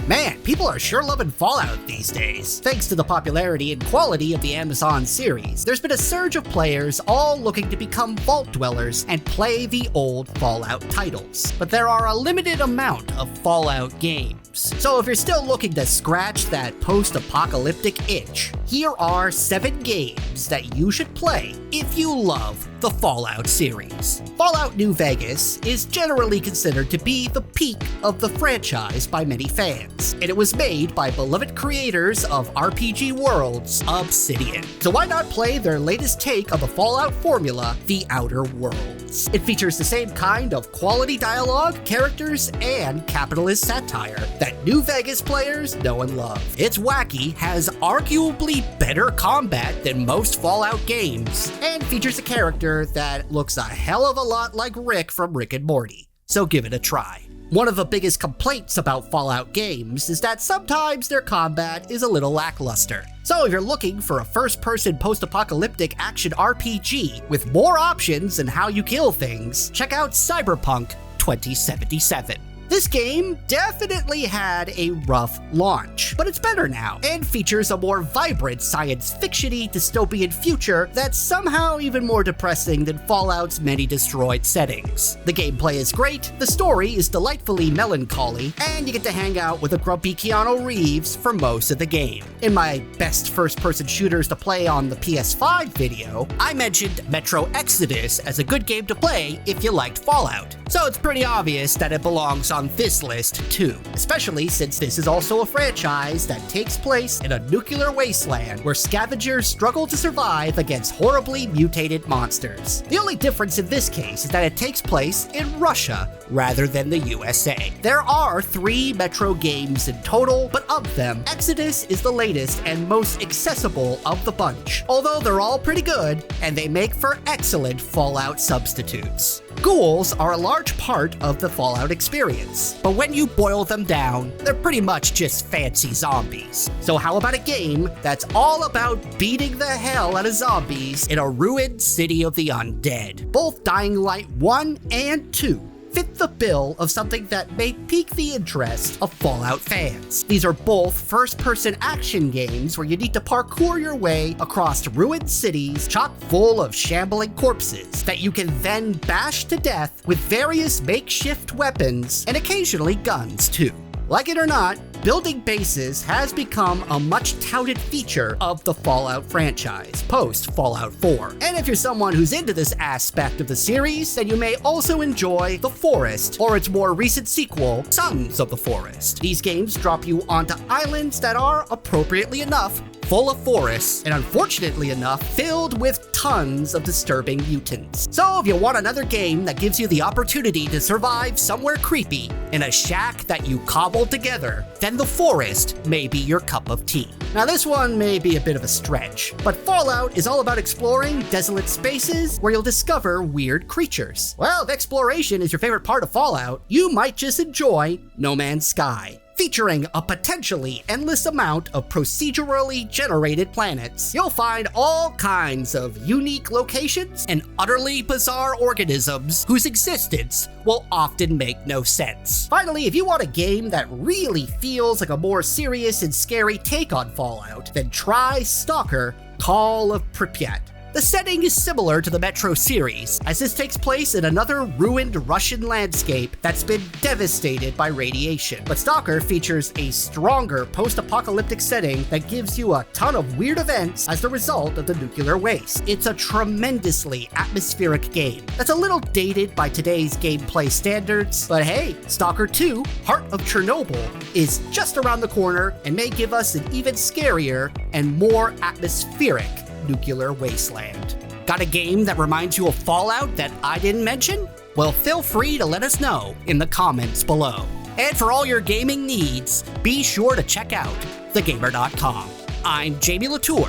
Man, people are sure loving Fallout these days. Thanks to the popularity and quality of the Amazon series, there's been a surge of players all looking to become vault dwellers and play the old Fallout titles. But there are a limited amount of Fallout games. So if you're still looking to scratch that post-apocalyptic itch, here are 7 games that you should play if you love the Fallout series. Fallout New Vegas is generally considered to be the peak of the franchise by many fans, and it was made by beloved creators of RPG worlds, Obsidian. So why not play their latest take of the Fallout formula, The Outer Worlds? It features the same kind of quality dialogue, characters, and capitalist satire that New Vegas players know and love. It's wacky, has arguably better combat than most Fallout games, and features a character that looks a hell of a lot like Rick from Rick and Morty. So give it a try. One of the biggest complaints about Fallout games is that sometimes their combat is a little lackluster. So if you're looking for a first-person post-apocalyptic action RPG with more options in how you kill things, check out Cyberpunk 2077. This game definitely had a rough launch, but it's better now, and features a more vibrant science fiction-y dystopian future that's somehow even more depressing than Fallout's many destroyed settings. The gameplay is great, the story is delightfully melancholy, and you get to hang out with a grumpy Keanu Reeves for most of the game. In my best first-person shooters to play on the PS5 video, I mentioned Metro Exodus as a good game to play if you liked Fallout, so it's pretty obvious that it belongs on this list too, especially since this is also a franchise that takes place in a nuclear wasteland where scavengers struggle to survive against horribly mutated monsters. The only difference in this case is that it takes place in Russia rather than the USA. There are 3 Metro games in total, but of them, Exodus is the latest and most accessible of the bunch, although they're all pretty good and they make for excellent Fallout substitutes. Ghouls are a large part of the Fallout experience, but when you boil them down, they're pretty much just fancy zombies. So how about a game that's all about beating the hell out of zombies in a ruined city of the undead? Both Dying Light 1 and 2 fit the bill of something that may pique the interest of Fallout fans. These are both first-person action games where you need to parkour your way across ruined cities chock full of shambling corpses that you can then bash to death with various makeshift weapons and occasionally guns too. Like it or not, building bases has become a much touted feature of the Fallout franchise, post-Fallout 4. And if you're someone who's into this aspect of the series, then you may also enjoy The Forest, or its more recent sequel, Sons of the Forest. These games drop you onto islands that are, appropriately enough, full of forests, and unfortunately enough, filled with tons of disturbing mutants. So if you want another game that gives you the opportunity to survive somewhere creepy in a shack that you cobbled together, then The Forest may be your cup of tea. Now this one may be a bit of a stretch, but Fallout is all about exploring desolate spaces where you'll discover weird creatures. Well, if exploration is your favorite part of Fallout, you might just enjoy No Man's Sky. Featuring a potentially endless amount of procedurally generated planets, you'll find all kinds of unique locations and utterly bizarre organisms whose existence will often make no sense. Finally, if you want a game that really feels like a more serious and scary take on Fallout, then try Stalker: Call of Pripyat. The setting is similar to the Metro series, as this takes place in another ruined Russian landscape that's been devastated by radiation. But Stalker features a stronger post-apocalyptic setting that gives you a ton of weird events as the result of the nuclear waste. It's a tremendously atmospheric game that's a little dated by today's gameplay standards, but hey, Stalker 2: Heart of Chernobyl is just around the corner and may give us an even scarier and more atmospheric nuclear wasteland. Got a game that reminds you of Fallout that I didn't mention? Well, feel free to let us know in the comments below. And for all your gaming needs, be sure to check out thegamer.com. I'm Jamie Latour,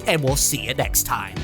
and we'll see you next time.